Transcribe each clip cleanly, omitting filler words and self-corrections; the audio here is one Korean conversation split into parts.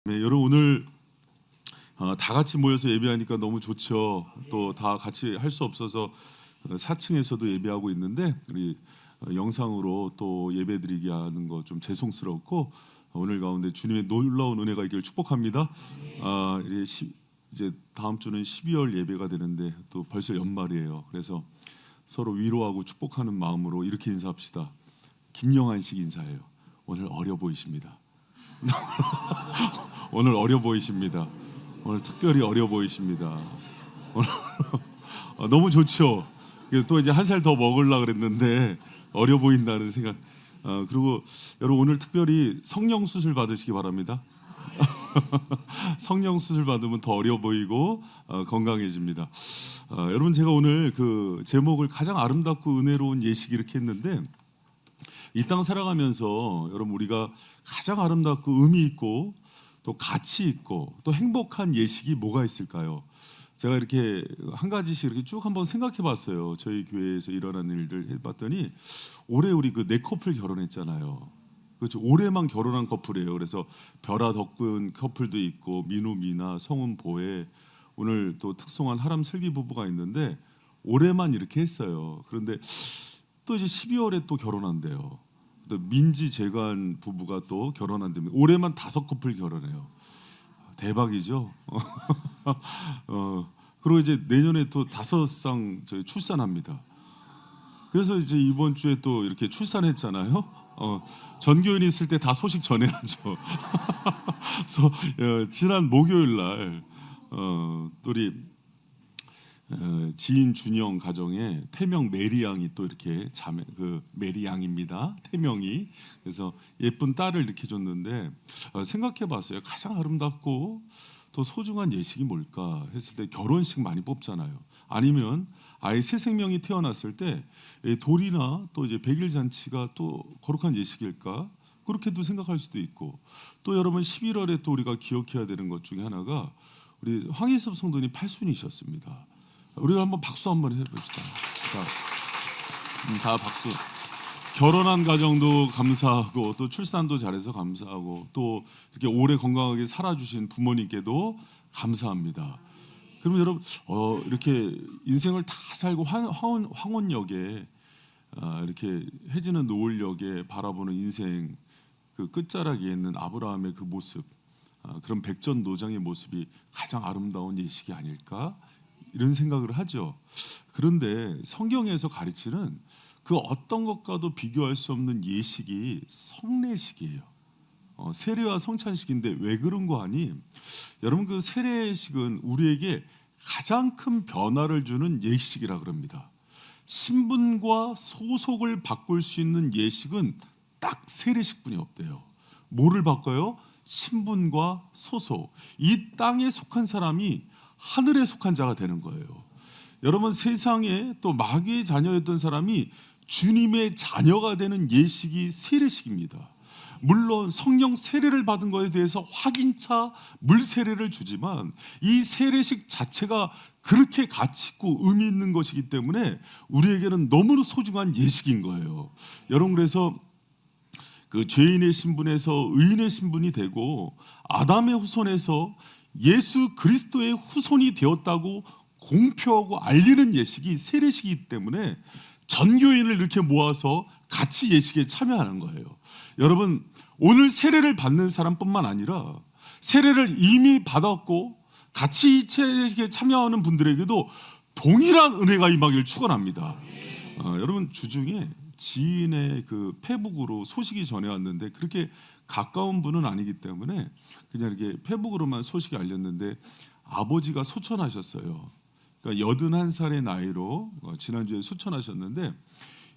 네, 여러분 오늘 다 같이 모여서 예배하니까 너무 좋죠. 또 다 같이 할 수 없어서 4층에서도 예배하고 있는데 우리 영상으로 또 예배드리게 하는 거 좀 죄송스럽고 오늘 가운데 주님의 놀라운 은혜가 있기를 축복합니다. 이제 다음 주는 12월 예배가 되는데 또 벌써 연말이에요. 그래서 서로 위로하고 축복하는 마음으로 이렇게 인사합시다. 김영한식 인사예요. 오늘 어려 보이십니다. 오늘 어려 보이십니다. 오늘 특별히 어려 보이십니다. 오늘 너무 좋죠. 또 이제 한 살 더 먹으려고 그랬는데 어려 보인다는 생각. 그리고 여러분 오늘 특별히 성령 수술 받으시기 바랍니다. 성령 수술 받으면 더 어려 보이고 건강해집니다. 여러분 제가 오늘 그 제목을 가장 아름답고 은혜로운 예식 이렇게 했는데 이 땅 살아가면서 여러분 우리가 가장 아름답고 의미 있고 또 가치 있고 또 행복한 예식이 뭐가 있을까요? 제가 이렇게 한 가지씩 이렇게 쭉 한번 생각해봤어요. 저희 교회에서 일어난 일들 해봤더니 올해 우리 그 4커플 결혼했잖아요. 그렇죠. 올해만 결혼한 커플이에요. 그래서 별아 덕분 커플도 있고 민우 미나 성훈 보혜 오늘 또 특송한 하람 슬기 부부가 있는데 올해만 이렇게 했어요. 그런데 또 이제 12월에 또 결혼한대요. 또 민지 재관 부부가 또 결혼한답니다. 올해만 5커플 결혼해요. 대박이죠. 그리고 이제 내년에 또 5쌍 저희 출산합니다. 그래서 이제 이번 주에 또 이렇게 출산했잖아요. 전교인이 있을 때 다 소식 전해야죠. 그래서 지난 목요일 날 우리 지인 준영 가정에 태명 메리 양이 또 이렇게 자매 그 메리 양입니다. 태명이 그래서 예쁜 딸을 이렇게 줬는데 생각해봤어요. 가장 아름답고 또 소중한 예식이 뭘까 했을 때 결혼식 많이 뽑잖아요. 아니면 아예 새 생명이 태어났을 때 돌이나 또 이제 백일 잔치가 또 거룩한 예식일까 그렇게도 생각할 수도 있고 또 여러분 11월에 또 우리가 기억해야 되는 것 중에 하나가 우리 황희섭 성도님 팔순이셨습니다. 우리가 한번 박수 한번 해봅시다. 다 박수. 결혼한 가정도 감사하고 또 출산도 잘해서 감사하고 또 이렇게 오래 건강하게 살아주신 부모님께도 감사합니다. 그럼 여러분 이렇게 인생을 다 살고 황혼역에 이렇게 해지는 노을역에 바라보는 인생 그 끝자락에 있는 아브라함의 그 모습 그런 백전노장의 모습이 가장 아름다운 예식이 아닐까 이런 생각을 하죠. 그런데 성경에서 가르치는 그 어떤 것과도 비교할 수 없는 예식이 성례식이에요. 세례와 성찬식인데 왜 그런 거 아니? 여러분 그 세례식은 우리에게 가장 큰 변화를 주는 예식이라 그럽니다. 신분과 소속을 바꿀 수 있는 예식은 딱 세례식뿐이 없대요. 뭐를 바꿔요? 신분과 소속. 이 땅에 속한 사람이 하늘에 속한 자가 되는 거예요. 여러분 세상에 또 마귀의 자녀였던 사람이 주님의 자녀가 되는 예식이 세례식입니다. 물론 성령 세례를 받은 것에 대해서 확인차 물 세례를 주지만 이 세례식 자체가 그렇게 가치 있고 의미 있는 것이기 때문에 우리에게는 너무나 소중한 예식인 거예요. 여러분 그래서 그 죄인의 신분에서 의인의 신분이 되고 아담의 후손에서 예수 그리스도의 후손이 되었다고 공표하고 알리는 예식이 세례식이기 때문에 전교인을 이렇게 모아서 같이 예식에 참여하는 거예요. 여러분 오늘 세례를 받는 사람뿐만 아니라 세례를 이미 받았고 같이 예식에 참여하는 분들에게도 동일한 은혜가 임하기를 축원합니다. 여러분 주중에 지인의 그 페북으로 소식이 전해왔는데 그렇게 가까운 분은 아니기 때문에 그냥 이렇게 페북으로만 소식이 알렸는데 아버지가 소천하셨어요. 그러니까 81살의 나이로 지난주에 소천하셨는데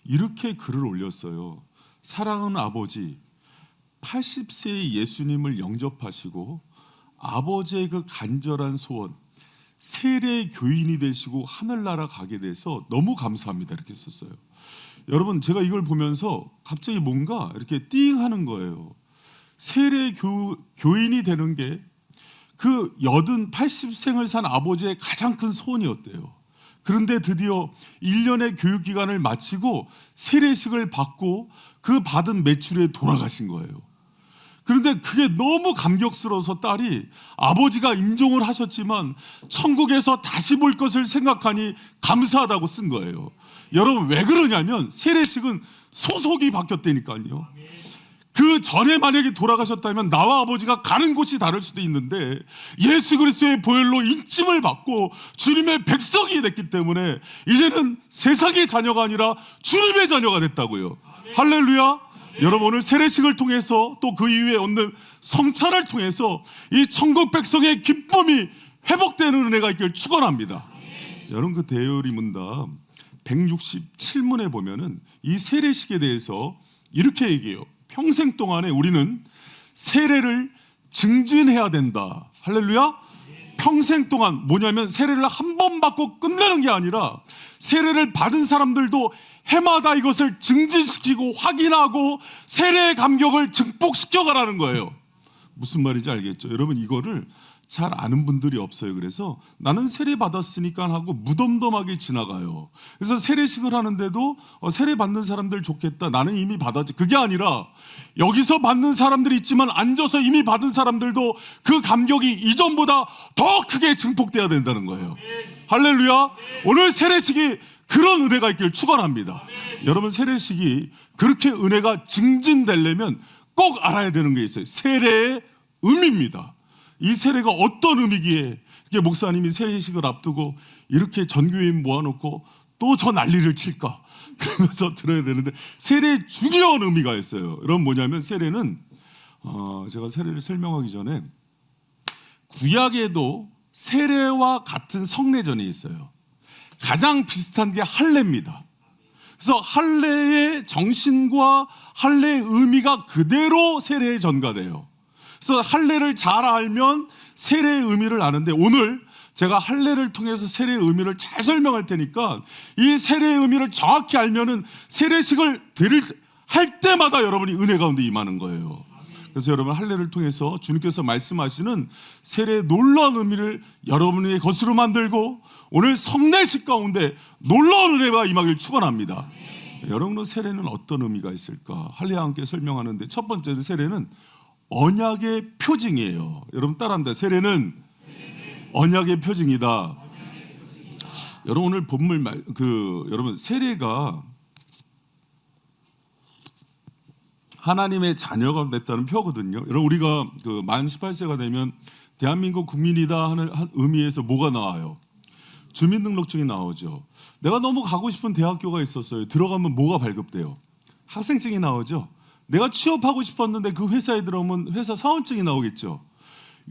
이렇게 글을 올렸어요. 사랑하는 아버지, 80세의 예수님을 영접하시고 아버지의 그 간절한 소원 세례 교인이 되시고 하늘나라 가게 돼서 너무 감사합니다. 이렇게 썼어요. 여러분 제가 이걸 보면서 갑자기 뭔가 이렇게 띵 하는 거예요. 세례 교인이 되는 게 그 80생을 산 아버지의 가장 큰 소원이었대요. 그런데 드디어 1년의 교육기간을 마치고 세례식을 받고 그 받은 매출에 돌아가신 거예요. 그런데 그게 너무 감격스러워서 딸이 아버지가 임종을 하셨지만 천국에서 다시 볼 것을 생각하니 감사하다고 쓴 거예요. 여러분 왜 그러냐면 세례식은 소속이 바뀌었다니까요. 그 전에 만약에 돌아가셨다면 나와 아버지가 가는 곳이 다를 수도 있는데 예수 그리스도의 보혈로 인침을 받고 주님의 백성이 됐기 때문에 이제는 세상의 자녀가 아니라 주님의 자녀가 됐다고요. 할렐루야. 여러분 오늘 세례식을 통해서 또 그 이후에 얻는 성찬을 통해서 이 천국 백성의 기쁨이 회복되는 은혜가 있길 축원합니다. 여러분 그 대요리 문답 167문에 보면은 이 세례식에 대해서 이렇게 얘기해요. 평생 동안에 우리는 세례를 증진해야 된다. 할렐루야. 평생 동안 뭐냐면 세례를 한 번 받고 끝내는 게 아니라 세례를 받은 사람들도 해마다 이것을 증진시키고 확인하고 세례의 감격을 증폭시켜 가라는 거예요. 무슨 말인지 알겠죠? 여러분 이거를 잘 아는 분들이 없어요. 그래서 나는 세례 받았으니까 하고 무덤덤하게 지나가요. 그래서 세례식을 하는데도 세례 받는 사람들 좋겠다. 나는 이미 받았지. 그게 아니라 여기서 받는 사람들이 있지만 앉아서 이미 받은 사람들도 그 감격이 이전보다 더 크게 증폭돼야 된다는 거예요. 할렐루야. 오늘 세례식이 그런 은혜가 있길 축원합니다. 여러분 세례식이 그렇게 은혜가 증진되려면 꼭 알아야 되는 게 있어요. 세례의 의미입니다. 이 세례가 어떤 의미기에 이렇게 목사님이 세례식을 앞두고 이렇게 전교인 모아놓고 또 저 난리를 칠까 그러면서 들어야 되는데 세례의 중요한 의미가 있어요. 여러분 뭐냐면 세례는 제가 세례를 설명하기 전에 구약에도 세례와 같은 성례전이 있어요. 가장 비슷한 게 할례입니다. 그래서 할례의 정신과 할례의 의미가 그대로 세례에 전가돼요. 그래서 할례를 잘 알면 세례의 의미를 아는데 오늘 제가 할례를 통해서 세례의 의미를 잘 설명할 테니까 이 세례의 의미를 정확히 알면은 세례식을 할 때마다 여러분이 은혜 가운데 임하는 거예요. 그래서 여러분 할례를 통해서 주님께서 말씀하시는 세례의 놀라운 의미를 여러분의 것으로 만들고 오늘 성례식 가운데 놀라운 은혜가 임하길 축원합니다. 여러분은 세례는 어떤 의미가 있을까? 할례와 함께 설명하는데 첫 번째 세례는 언약의 표징이에요. 여러분 따라합니다. 세례는 언약의 표징이다. 여러분 오늘 본문 여러분 세례가 하나님의 자녀가 됐다는 표거든요. 여러분 우리가 만 18세가 되면 대한민국 국민이다 하는 의미에서 뭐가 나와요? 주민등록증이 나오죠. 내가 너무 가고 싶은 대학교가 있었어요. 들어가면 뭐가 발급돼요? 학생증이 나오죠. 내가 취업하고 싶었는데 그 회사에 들어오면 회사 사원증이 나오겠죠.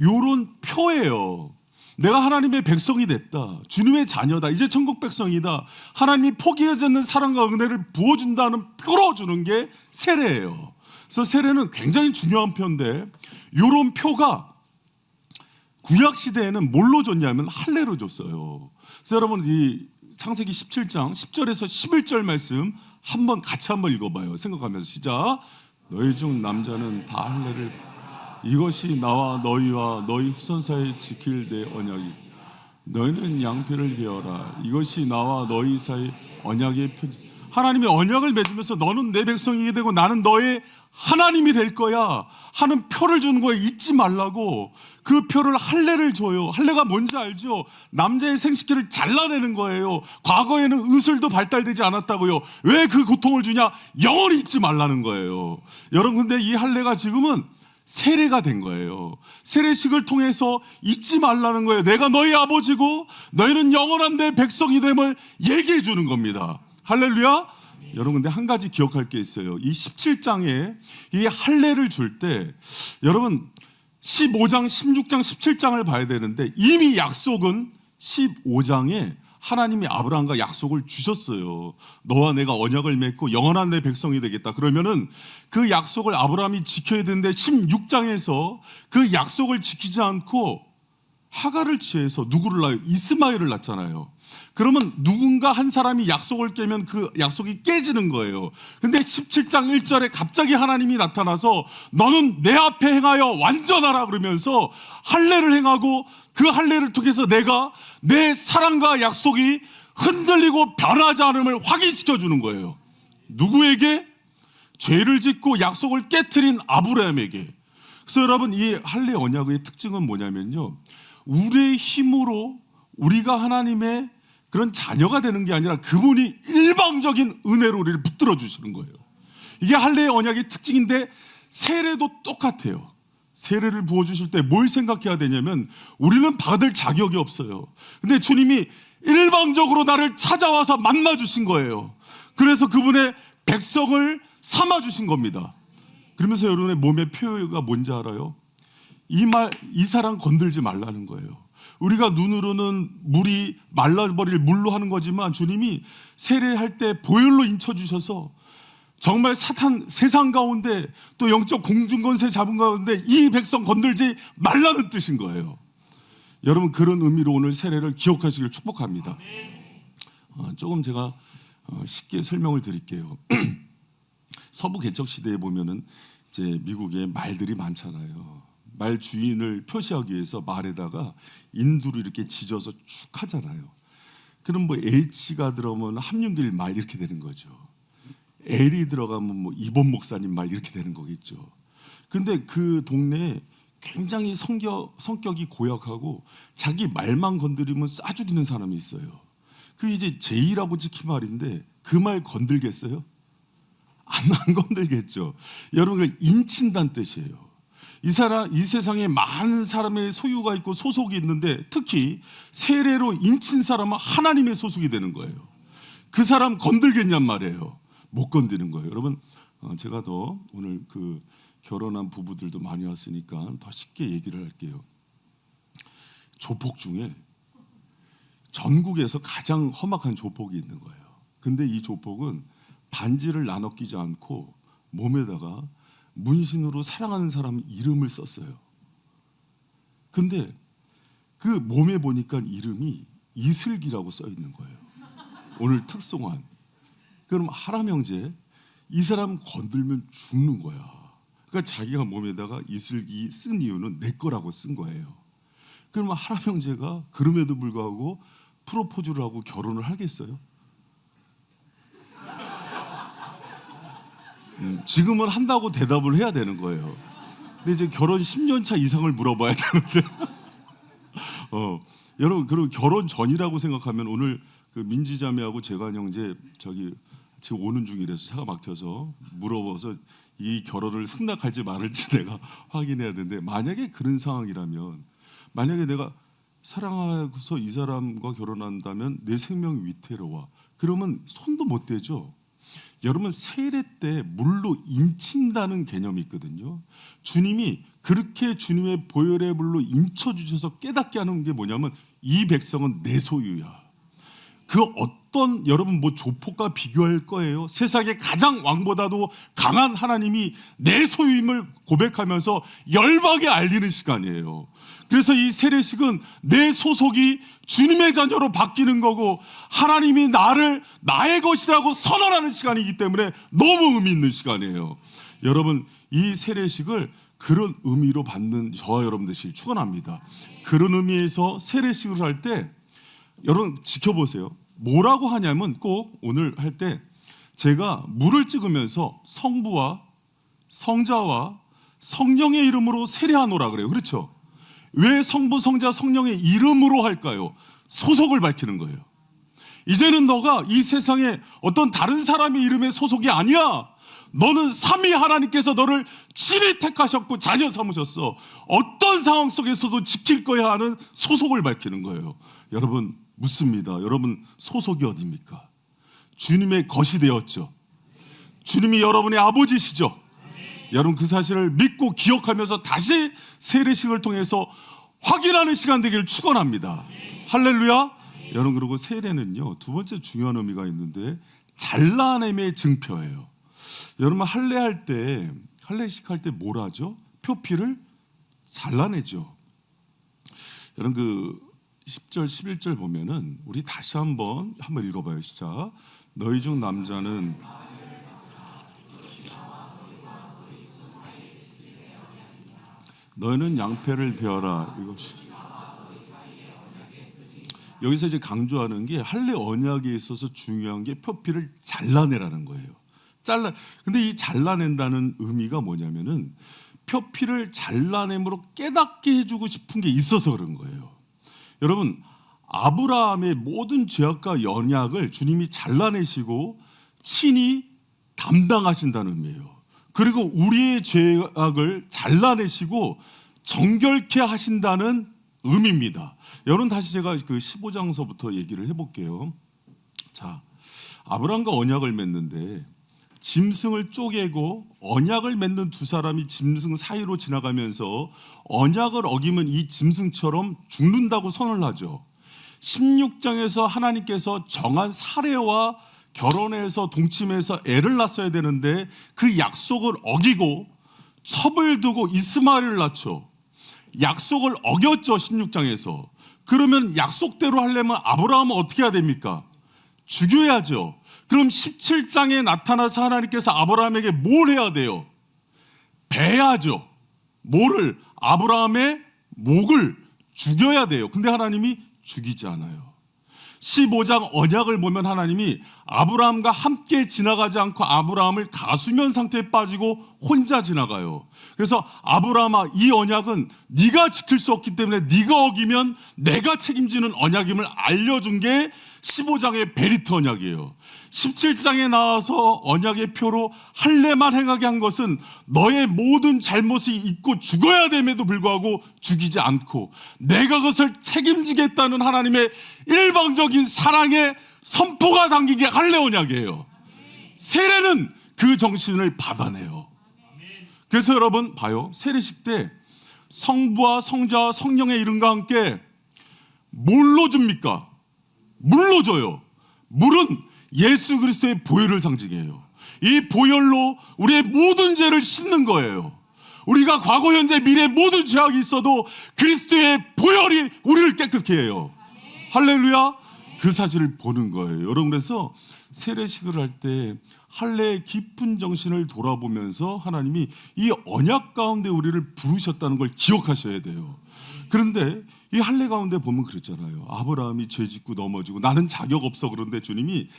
요런 표예요. 내가 하나님의 백성이 됐다. 주님의 자녀다. 이제 천국 백성이다. 하나님이 포기하지 않는 사랑과 은혜를 부어준다는 표로 주는 게 세례예요. 그래서 세례는 굉장히 중요한 표인데 요런 표가 구약 시대에는 뭘로 줬냐면 할례로 줬어요. 그래서 여러분 이 창세기 17장 10절에서 11절 말씀 같이 한번 읽어봐요. 생각하면서 시작. 너희 중 남자는 다 할례를 이것이 나와 너희와 너희 후손 사이에 지킬 내 언약이 너희는 양피를 베어라 이것이 나와 너희 사이 언약의 표 하나님의 언약을 맺으면서 너는 내 백성이게 되고 나는 너의 하나님이 될 거야 하는 표를 주는 거에 잊지 말라고 그 표를 할례를 줘요. 할례가 뭔지 알죠? 남자의 생식기를 잘라내는 거예요. 과거에는 의술도 발달되지 않았다고요. 왜 그 고통을 주냐? 영원히 잊지 말라는 거예요. 여러분 근데 이 할례가 지금은 세례가 된 거예요. 세례식을 통해서 잊지 말라는 거예요. 내가 너희 아버지고 너희는 영원한 내 백성이 됨을 얘기해 주는 겁니다. 할렐루야. 여러분 근데 한 가지 기억할 게 있어요. 이 17장에 이 할례를 줄 때 여러분 15장, 16장, 17장을 봐야 되는데 이미 약속은 15장에 하나님이 아브라함과 약속을 주셨어요. 너와 내가 언약을 맺고 영원한 내 백성이 되겠다. 그러면은 그 약속을 아브라함이 지켜야 되는데 16장에서 그 약속을 지키지 않고 하갈을 취해서 누구를 낳아요? 이스마엘을 낳잖아요. 그러면 누군가 한 사람이 약속을 깨면 그 약속이 깨지는 거예요. 근데 17장 1절에 갑자기 하나님이 나타나서 너는 내 앞에 행하여 완전하라 그러면서 할례를 행하고 그 할례를 통해서 내가 내 사랑과 약속이 흔들리고 변하지 않음을 확인시켜 주는 거예요. 누구에게? 죄를 짓고 약속을 깨트린 아브라함에게. 그래서 여러분, 이 할례 언약의 특징은 뭐냐면요, 우리의 힘으로 우리가 하나님의 그런 자녀가 되는 게 아니라 그분이 일방적인 은혜로 우리를 붙들어 주시는 거예요. 이게 할례 언약의 특징인데, 세례도 똑같아요. 세례를 부어주실 때 뭘 생각해야 되냐면, 우리는 받을 자격이 없어요. 근데 주님이 일방적으로 나를 찾아와서 만나주신 거예요. 그래서 그분의 백성을 삼아주신 겁니다. 그러면서 여러분의 몸의 표가 뭔지 알아요? 이 사람 건들지 말라는 거예요. 우리가 눈으로는 물이 말라버릴 물로 하는 거지만, 주님이 세례할 때 보혈로 인쳐주셔서 정말 세상 가운데 또 영적 공중권세 잡은 가운데 이 백성 건들지 말라는 뜻인 거예요. 여러분, 그런 의미로 오늘 세례를 기억하시길 축복합니다. 조금 제가 쉽게 설명을 드릴게요. 서부 개척 시대에 보면은 이제 미국에 말들이 많잖아요. 말 주인을 표시하기 위해서 말에다가 인두를 이렇게 지져서 쭉 하잖아요. 그럼 뭐 H가 들어오면 함윤길 말 이렇게 되는 거죠. L이 들어가면 뭐 이본 목사님 말 이렇게 되는 거겠죠. 근데 그 동네에 굉장히 성격이 고약하고 자기 말만 건드리면 쏴 죽이는 사람이 있어요. 그 이제 제이라고 찍힌 말인데, 그 말 건들겠어요? 안 건들겠죠. 여러분, 인친다는 뜻이에요. 이 세상에 많은 사람의 소유가 있고 소속이 있는데, 특히 세례로 인친 사람은 하나님의 소속이 되는 거예요. 그 사람 건들겠냔 말이에요. 못 건드는 거예요. 여러분, 제가 더 오늘 그 결혼한 부부들도 많이 왔으니까 더 쉽게 얘기를 할게요. 조폭 중에 전국에서 가장 험악한 조폭이 있는 거예요. 근데 이 조폭은 반지를 나눠 끼지 않고 몸에다가 문신으로 사랑하는 사람 이름을 썼어요. 근데 그 몸에 보니까 이름이 이슬기라고 써 있는 거예요. 오늘 특송한. 그럼 하람 형제, 이 사람 건들면 죽는 거야. 그러니까 자기가 몸에다가 이슬기 쓴 이유는 내 거라고 쓴 거예요. 그러면 하람 형제가 그럼에도 불구하고 프로포즈를 하고 결혼을 하겠어요? 지금은 한다고 대답을 해야 되는 거예요. 근데 이제 결혼 10년 차 이상을 물어봐야 되는데 여러분, 그리고 결혼 전이라고 생각하면, 오늘 그 민지자매하고 재관 형제 지금 오는 중이라서 차가 막혀서 물어봐서 이 결혼을 승낙할지 말을지 내가 확인해야 되는데, 만약에 그런 상황이라면, 만약에 내가 사랑해서 이 사람과 결혼한다면 내 생명이 위태로워, 그러면 손도 못 대죠. 여러분, 세례 때 물로 인친다는 개념이 있거든요. 주님이 그렇게 주님의 보혈의 물로 인쳐주셔서 깨닫게 하는 게 뭐냐면, 이 백성은 내 소유야. 그 어떤, 여러분, 뭐 조폭과 비교할 거예요? 세상에 가장 왕보다도 강한 하나님이 내 소유임을 고백하면서 열방에 알리는 시간이에요. 그래서 이 세례식은 내 소속이 주님의 자녀로 바뀌는 거고, 하나님이 나를 나의 것이라고 선언하는 시간이기 때문에 너무 의미 있는 시간이에요. 여러분, 이 세례식을 그런 의미로 받는 저와 여러분 되시길 축원합니다. 그런 의미에서 세례식을 할 때 여러분 지켜보세요. 뭐라고 하냐면, 꼭 오늘 할 때 제가 물을 찍으면서 성부와 성자와 성령의 이름으로 세례하노라 그래요. 그렇죠? 왜 성부, 성자, 성령의 이름으로 할까요? 소속을 밝히는 거예요. 이제는 너가 이 세상에 어떤 다른 사람의 이름의 소속이 아니야. 너는 삼위 하나님께서 너를 친히 택하셨고 자녀 삼으셨어. 어떤 상황 속에서도 지킬 거야 하는 소속을 밝히는 거예요. 여러분, 묻습니다. 여러분, 소속이 어디입니까? 주님의 것이 되었죠. 주님이 여러분의 아버지시죠. 여러분, 그 사실을 믿고 기억하면서 다시 세례식을 통해서 확인하는 시간 되기를 축원합니다. 할렐루야. 여러분, 그리고 세례는요, 두 번째 중요한 의미가 있는데, 잘라냄의 증표예요. 여러분, 할례식 할 때 뭘 하죠? 표피를 잘라내죠. 여러분, 그 10절 11절 보면은, 우리 다시 한번 읽어봐요. 시작. 너희 중 남자는 너희는 양패를 베어라. 이것이 여기서 이제 강조하는 게, 할례 언약에 있어서 중요한 게 표피를 잘라내라는 거예요. 근데 이 잘라낸다는 의미가 뭐냐면은, 표피를 잘라냄으로 깨닫게 해주고 싶은 게 있어서 그런 거예요. 여러분, 아브라함의 모든 죄악과 연약을 주님이 잘라내시고 친히 담당하신다는 의미예요. 그리고 우리의 죄악을 잘라내시고 정결케 하신다는 의미입니다. 여러분, 다시 제가 그 15장서부터 얘기를 해볼게요. 자, 아브라함과 언약을 맺는데 짐승을 쪼개고 언약을 맺는 두 사람이 짐승 사이로 지나가면서 언약을 어기면 이 짐승처럼 죽는다고 선언을 하죠. 16장에서 하나님께서 정한 사례와 결혼해서 동침해서 애를 낳았어야 되는데 그 약속을 어기고 첩을 두고 이스마엘을 낳죠. 약속을 어겼죠. 16장에서. 그러면 약속대로 하려면 아브라함은 어떻게 해야 됩니까? 죽여야죠. 그럼 17장에 나타나서 하나님께서 아브라함에게 뭘 해야 돼요? 베야죠. 뭐를? 아브라함의 목을 죽여야 돼요. 근데 하나님이 죽이지 않아요. 15장 언약을 보면 하나님이 아브라함과 함께 지나가지 않고 아브라함을 가수면 상태에 빠지고 혼자 지나가요. 그래서 아브라함아, 이 언약은 네가 지킬 수 없기 때문에 네가 어기면 내가 책임지는 언약임을 알려준 게 15장의 베리트 언약이에요. 17장에 나와서 언약의 표로 할례만 행하게 한 것은 너의 모든 잘못이 있고 죽어야 됨에도 불구하고 죽이지 않고 내가 그것을 책임지겠다는 하나님의 일방적인 사랑의 선포가 담긴 게 할례 언약이에요. 세례는 그 정신을 받아내요. 그래서 여러분 봐요. 세례식 때 성부와 성자와 성령의 이름과 함께 뭘로 줍니까? 물로 줘요. 물은 예수 그리스도의 보혈을 상징해요. 이 보혈로 우리의 모든 죄를 씻는 거예요. 우리가 과거, 현재, 미래 모든 죄악이 있어도 그리스도의 보혈이 우리를 깨끗게 해요. 할렐루야. 그 사실을 보는 거예요. 여러분, 그래서 세례식을 할 때 할례의 깊은 정신을 돌아보면서 하나님이 이 언약 가운데 우리를 부르셨다는 걸 기억하셔야 돼요. 그런데 이 할례 가운데 보면 그랬잖아요. 아브라함이 죄 짓고 넘어지고 나는 자격 없어. 그런데 주님이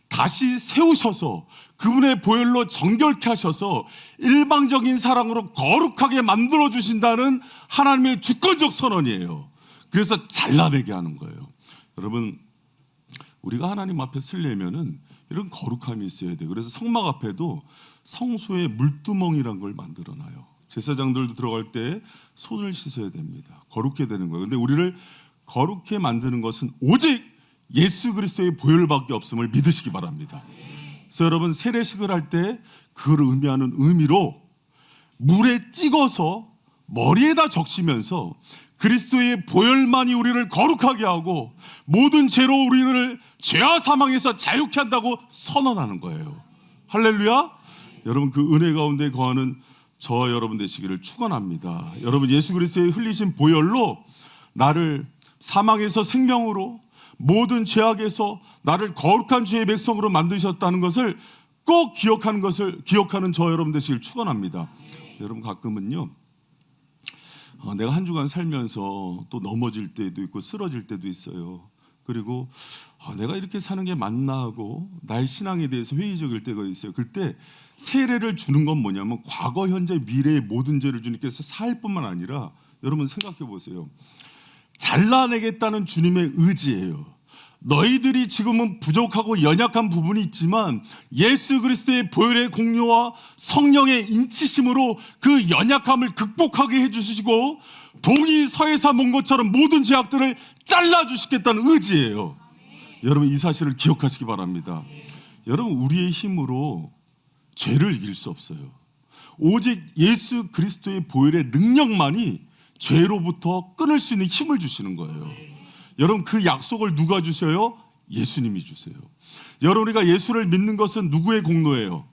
다시 세우셔서 그분의 보혈로 정결케 하셔서 일방적인 사랑으로 거룩하게 만들어 주신다는 하나님의 주권적 선언이에요. 그래서 잘라내게 하는 거예요. 여러분, 우리가 하나님 앞에 쓰려면은 이런 거룩함이 있어야 돼요. 그래서 성막 앞에도 성소의 물두멍이란 걸 만들어놔요. 제사장들도 들어갈 때 손을 씻어야 됩니다. 거룩게 되는 거예요. 근데 우리를 거룩게 만드는 것은 오직 예수 그리스도의 보혈밖에 없음을 믿으시기 바랍니다. 그래서 여러분, 세례식을 할 때 그걸 의미하는 의미로 물에 찍어서 머리에다 적시면서 그리스도의 보혈만이 우리를 거룩하게 하고 모든 죄로 우리를 죄와 사망에서 자유케 한다고 선언하는 거예요. 할렐루야. 여러분, 그 은혜 가운데 거하는 저와 여러분 되시기를 축원합니다. 여러분, 예수 그리스도의 흘리신 보혈로 나를 사망에서 생명으로 모든 죄악에서 나를 거룩한 죄의 백성으로 만드셨다는 것을 꼭 기억하는 저 여러분 되시길 축원합니다. 여러분, 가끔은요, 내가 한 주간 살면서 또 넘어질 때도 있고 쓰러질 때도 있어요. 그리고 내가 이렇게 사는 게 맞나 하고 나의 신앙에 대해서 회의적일 때가 있어요. 그때 세례를 주는 건 뭐냐면 과거, 현재, 미래의 모든 죄를 주님께서 사할 뿐만 아니라 여러분 생각해 보세요. 잘라내겠다는 주님의 의지예요. 너희들이 지금은 부족하고 연약한 부분이 있지만 예수 그리스도의 보혈의 공로와 성령의 인치심으로 그 연약함을 극복하게 해주시고 동이 서에서 먼 것처럼 모든 죄악들을 잘라주시겠다는 의지예요. 여러분, 이 사실을 기억하시기 바랍니다. 여러분, 우리의 힘으로 죄를 이길 수 없어요. 오직 예수 그리스도의 보혈의 능력만이 죄로부터 끊을 수 있는 힘을 주시는 거예요. 여러분, 그 약속을 누가 주셔요? 예수님이 주세요. 여러분, 우리가 예수를 믿는 것은 누구의 공로예요?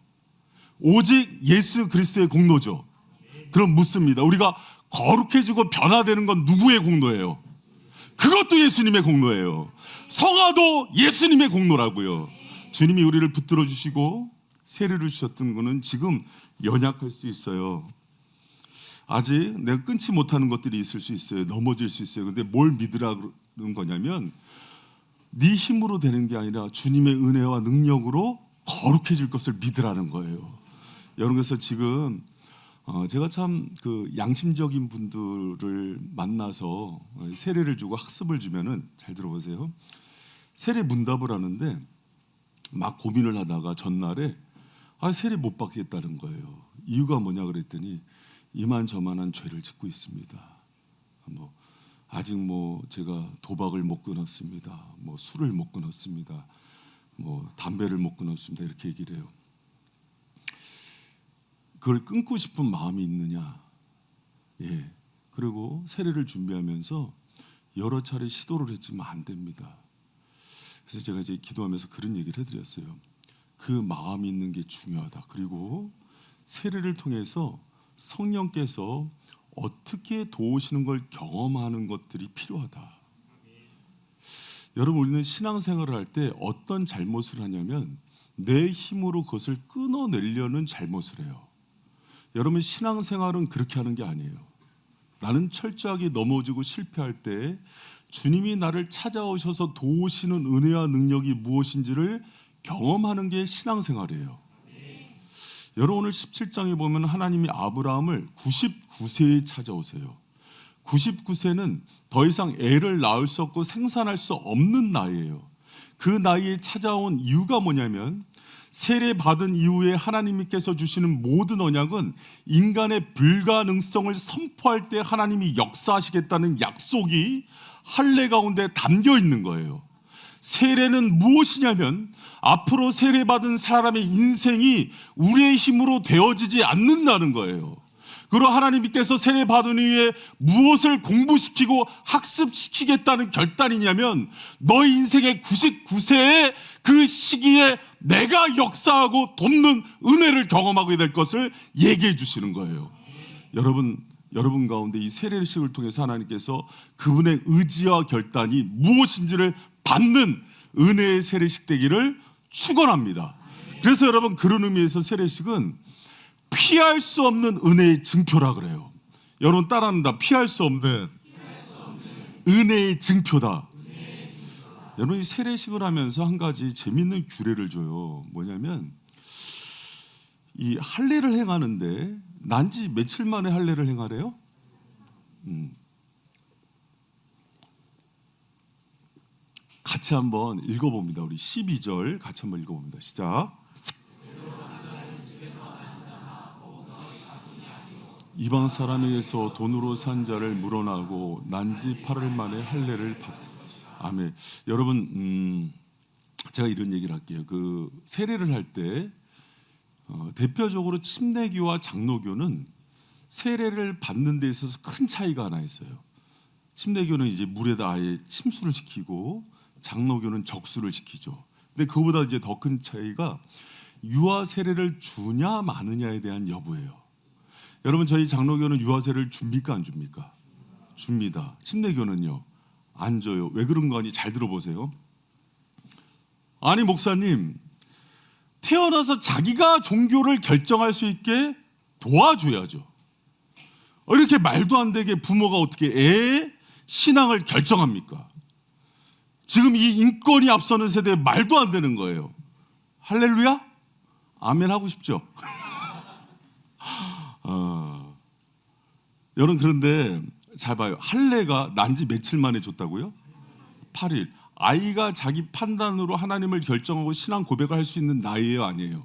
오직 예수 그리스도의 공로죠. 그럼 묻습니다. 우리가 거룩해지고 변화되는 건 누구의 공로예요? 그것도 예수님의 공로예요. 성화도 예수님의 공로라고요. 주님이 우리를 붙들어 주시고 세례를 주셨던 거는 지금 연약할 수 있어요. 아직 내가 끊지 못하는 것들이 있을 수 있어요. 넘어질 수 있어요. 근데 뭘 믿으라는 거냐면 네 힘으로 되는 게 아니라 주님의 은혜와 능력으로 거룩해질 것을 믿으라는 거예요. 여러분, 그래서 지금 제가 참 그 양심적인 분들을 만나서 세례를 주고 학습을 주면은, 잘 들어보세요. 세례 문답을 하는데 막 고민을 하다가 전날에 세례 못 받겠다는 거예요. 이유가 뭐냐 그랬더니 이만저만한 죄를 짓고 있습니다. 아직 제가 도박을 못 끊었습니다. 술을 못 끊었습니다. 담배를 못 끊었습니다. 이렇게 얘기를 해요. 그걸 끊고 싶은 마음이 있느냐? 예. 그리고 세례를 준비하면서 여러 차례 시도를 했지만 안 됩니다. 그래서 제가 이제 기도하면서 그런 얘기를 해드렸어요. 그 마음이 있는 게 중요하다. 그리고 세례를 통해서 성령께서 어떻게 도우시는 걸 경험하는 것들이 필요하다. 여러분, 우리는 신앙생활을 할 때 어떤 잘못을 하냐면 내 힘으로 그것을 끊어내려는 잘못을 해요. 여러분, 신앙생활은 그렇게 하는 게 아니에요. 나는 철저하게 넘어지고 실패할 때 주님이 나를 찾아오셔서 도우시는 은혜와 능력이 무엇인지를 경험하는 게 신앙생활이에요. 여러분, 오늘 17장에 보면 하나님이 아브라함을 99세에 찾아오세요. 99세는 더 이상 애를 낳을 수 없고 생산할 수 없는 나이예요. 그 나이에 찾아온 이유가 뭐냐면, 세례 받은 이후에 하나님께서 주시는 모든 언약은 인간의 불가능성을 선포할 때 하나님이 역사하시겠다는 약속이 할례 가운데 담겨 있는 거예요. 세례는 무엇이냐면 앞으로 세례받은 사람의 인생이 우리의 힘으로 되어지지 않는다는 거예요. 그리고 하나님께서 세례받은 이후에 무엇을 공부시키고 학습시키겠다는 결단이냐면, 너희 인생의 99세의 그 시기에 내가 역사하고 돕는 은혜를 경험하게 될 것을 얘기해 주시는 거예요. 여러분 가운데 이 세례식을 통해서 하나님께서 그분의 의지와 결단이 무엇인지를 받는 은혜의 세례식 되기를 축원합니다. 그래서 여러분, 그런 의미에서 세례식은 피할 수 없는 은혜의 증표라 그래요. 여러분 따라합니다. 피할 수 없는 은혜의 증표다. 여러분, 이 세례식을 하면서 한 가지 재밌는 규례를 줘요. 뭐냐면, 이 할례를 행하는데 난지 며칠 만에 할례를 행하래요? 같이 한번 읽어봅니다. 우리 12절 같이 한번 읽어봅니다. 시작. 이방 사람에게서 돈으로 산 자를 물어나고 난지 8일 만에 할례를 받을. 아멘. 여러분, 제가 이런 얘기를 할게요. 그 세례를 할 때 대표적으로 침례교와 장로교는 세례를 받는 데 있어서 큰 차이가 하나 있어요. 침례교는 이제 물에다 아예 침수를 시키고 장로교는 적수를 시키죠. 근데 그거보다 이제 더 큰 차이가 유아 세례를 주냐 마느냐에 대한 여부예요. 여러분, 저희 장로교는 유아 세례를 줍니까 안 줍니까? 줍니다. 침례교는요, 안 줘요. 왜 그런 거 아니? 잘 들어보세요. 아니, 목사님, 태어나서 자기가 종교를 결정할 수 있게 도와줘야죠. 이렇게 말도 안 되게 부모가 어떻게 애의 신앙을 결정합니까? 지금 이 인권이 앞서는 세대에 말도 안 되는 거예요. 할렐루야? 아멘 하고 싶죠? 여러분, 그런데 잘 봐요. 할례가 난지 며칠 만에 줬다고요? 8일. 아이가 자기 판단으로 하나님을 결정하고 신앙 고백을 할 수 있는 나이예요, 아니에요?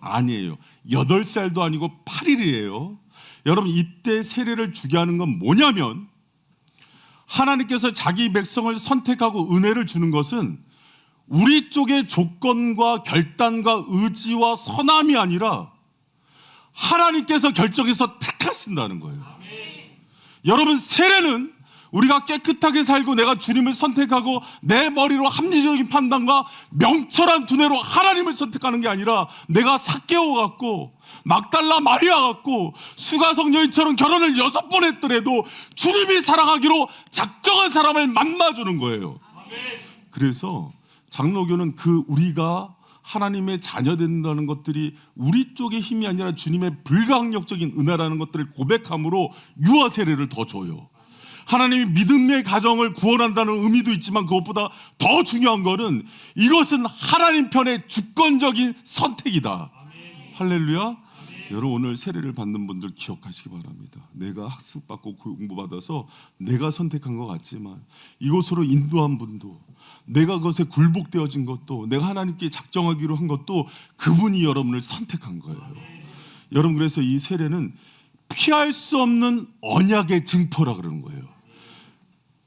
아니에요. 8살도 아니고 8일이에요. 여러분, 이때 세례를 주게 하는 건 뭐냐면, 하나님께서 자기 백성을 선택하고 은혜를 주는 것은 우리 쪽의 조건과 결단과 의지와 선함이 아니라 하나님께서 결정해서 택하신다는 거예요. 여러분, 세례는 우리가 깨끗하게 살고 내가 주님을 선택하고 내 머리로 합리적인 판단과 명철한 두뇌로 하나님을 선택하는 게 아니라, 내가 삭개오 같고 막달라 마리아 같고 수가성 여인처럼 결혼을 6번 했더라도 주님이 사랑하기로 작정한 사람을 만나주는 거예요. 그래서 장로교는 우리가 하나님의 자녀 된다는 것들이 우리 쪽의 힘이 아니라 주님의 불가항력적인 은혜라는 것들을 고백함으로 유아 세례를 더 줘요. 하나님이 믿음의 가정을 구원한다는 의미도 있지만, 그것보다 더 중요한 것은 이것은 하나님 편의 주권적인 선택이다. 할렐루야. 여러분 오늘 세례를 받는 분들 기억하시기 바랍니다. 내가 학습받고 공부받아서 내가 선택한 것 같지만 이곳으로 인도한 분도, 내가 그것에 굴복되어진 것도, 내가 하나님께 작정하기로 한 것도 그분이 여러분을 선택한 거예요. 여러분 그래서 이 세례는 피할 수 없는 언약의 증표라 그러는 거예요.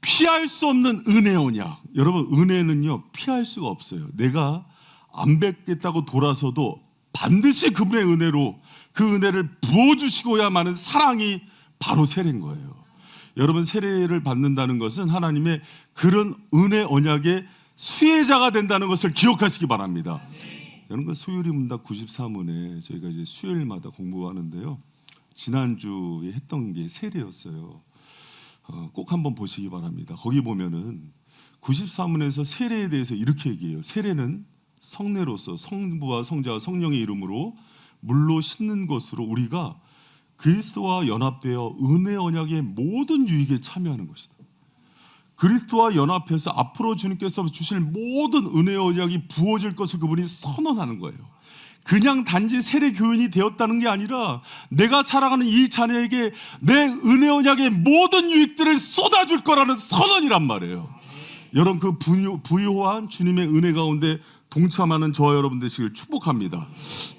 피할 수 없는 은혜 언약. 여러분 은혜는요 피할 수가 없어요. 내가 안 뵙겠다고 돌아서도 반드시 그분의 은혜로 그 은혜를 부어주시고야만은 사랑이 바로 세례인 거예요. 여러분 세례를 받는다는 것은 하나님의 그런 은혜 언약의 수혜자가 된다는 것을 기억하시기 바랍니다. 여러분 그 수요일이 문답 94문에 저희가 이제 수요일마다 공부하는데요, 지난주에 했던 게 세례였어요. 꼭 한번 보시기 바랍니다. 거기 보면은 94문에서 세례에 대해서 이렇게 얘기해요. 세례는 성례로서 성부와 성자와 성령의 이름으로 물로 씻는 것으로 우리가 그리스도와 연합되어 은혜 언약의 모든 유익에 참여하는 것이다. 그리스도와 연합해서 앞으로 주님께서 주실 모든 은혜 언약이 부어질 것을 그분이 선언하는 거예요. 그냥 단지 세례 교인이 되었다는 게 아니라 내가 사랑하는 이 자녀에게 내 은혜 언약의 모든 유익들을 쏟아줄 거라는 선언이란 말이에요. 여러분 그 부유한 주님의 은혜 가운데 동참하는 저와 여러분 되시길 축복합니다.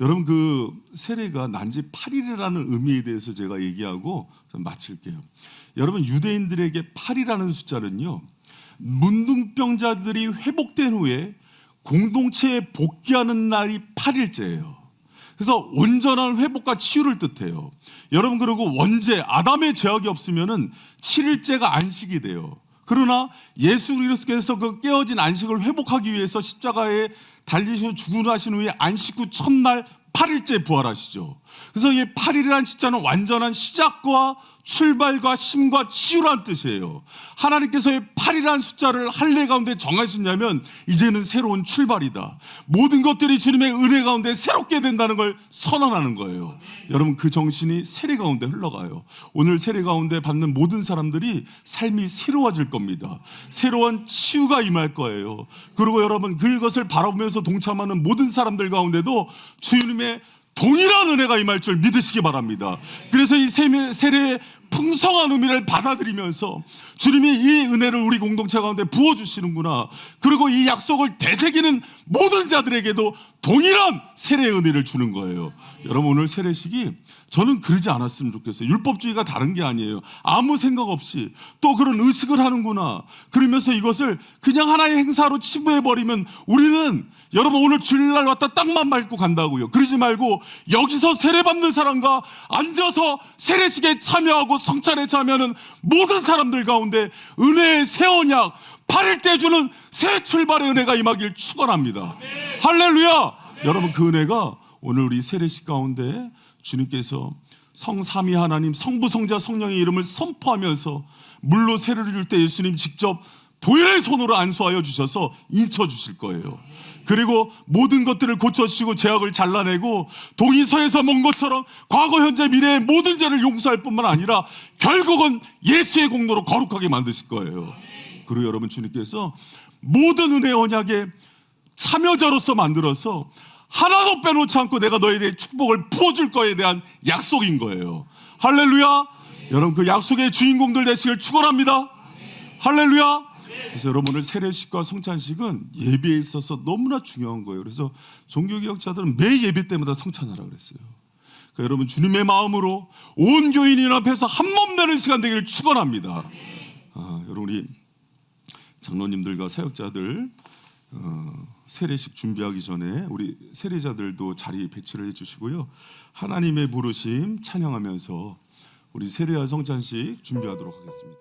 여러분 그 세례가 난지 8일이라는 의미에 대해서 제가 얘기하고 좀 마칠게요. 여러분 유대인들에게 8이라는 숫자는요, 문둥병자들이 회복된 후에 공동체에 복귀하는 날이 8일째예요. 그래서 온전한 회복과 치유를 뜻해요. 여러분 그리고 원죄 아담의 죄악이 없으면은 7일째가 안식이 돼요. 그러나 예수 그리스도께서 그 깨어진 안식을 회복하기 위해서 십자가에 달리시고 죽으신 후에 안식 후 첫날 8일째 부활하시죠. 그래서 이 8일이라는 숫자는 완전한 시작과 출발과 쉼과 치유란 뜻이에요. 하나님께서 이 8이라는 숫자를 할례 가운데 정하셨냐면 이제는 새로운 출발이다. 모든 것들이 주님의 은혜 가운데 새롭게 된다는 걸 선언하는 거예요. 여러분 그 정신이 세례 가운데 흘러가요. 오늘 세례 가운데 받는 모든 사람들이 삶이 새로워질 겁니다. 새로운 치유가 임할 거예요. 그리고 여러분 그것을 바라보면서 동참하는 모든 사람들 가운데도 주님의 동일한 은혜가 임할 줄 믿으시기 바랍니다. 그래서 이 세례의 풍성한 의미를 받아들이면서 주님이 이 은혜를 우리 공동체 가운데 부어주시는구나, 그리고 이 약속을 되새기는 모든 자들에게도 동일한 세례의 은혜를 주는 거예요. 여러분 오늘 세례식이 저는 그러지 않았으면 좋겠어요. 율법주의가 다른 게 아니에요. 아무 생각 없이 또 그런 의식을 하는구나 그러면서 이것을 그냥 하나의 행사로 치부해버리면 우리는 여러분 오늘 주일날 왔다 땅만 밟고 간다고요. 그러지 말고 여기서 세례받는 사람과 앉아서 세례식에 참여하고 성찬에 참여하는 모든 사람들 가운데 은혜의 새 언약 8일 때 주는 새 출발의 은혜가 임하길 축원합니다. 할렐루야. 여러분 그 은혜가 오늘 우리 세례식 가운데 주님께서 성삼위 하나님 성부 성자 성령의 이름을 선포하면서 물로 세례를 줄 때 예수님 직접 보혈의 손으로 안수하여 주셔서 인쳐 주실 거예요. 그리고 모든 것들을 고쳐주시고 죄악을 잘라내고 동이서에서 먼 것처럼 과거 현재 미래의 모든 죄를 용서할 뿐만 아니라 결국은 예수의 공로로 거룩하게 만드실 거예요. 그리고 여러분 주님께서 모든 은혜 언약의 참여자로서 만들어서 하나도 빼놓지 않고 내가 너에 대해 축복을 부어줄 거에 대한 약속인 거예요. 할렐루야. 여러분 그 약속의 주인공들 되시길 축원합니다. 할렐루야. 그래서 여러분 오늘 세례식과 성찬식은 예배에 있어서 너무나 중요한 거예요. 그래서 종교개혁자들은 매 예배 때마다 성찬하라 그랬어요. 그러니까 여러분 주님의 마음으로 온 교인이 앞에서 한 몸 되는 시간 되기를 축원합니다. 여러분 우리 장로님들과 사역자들 세례식 준비하기 전에 우리 세례자들도 자리 배치를 해주시고요. 하나님의 부르심 찬양하면서 우리 세례와 성찬식 준비하도록 하겠습니다.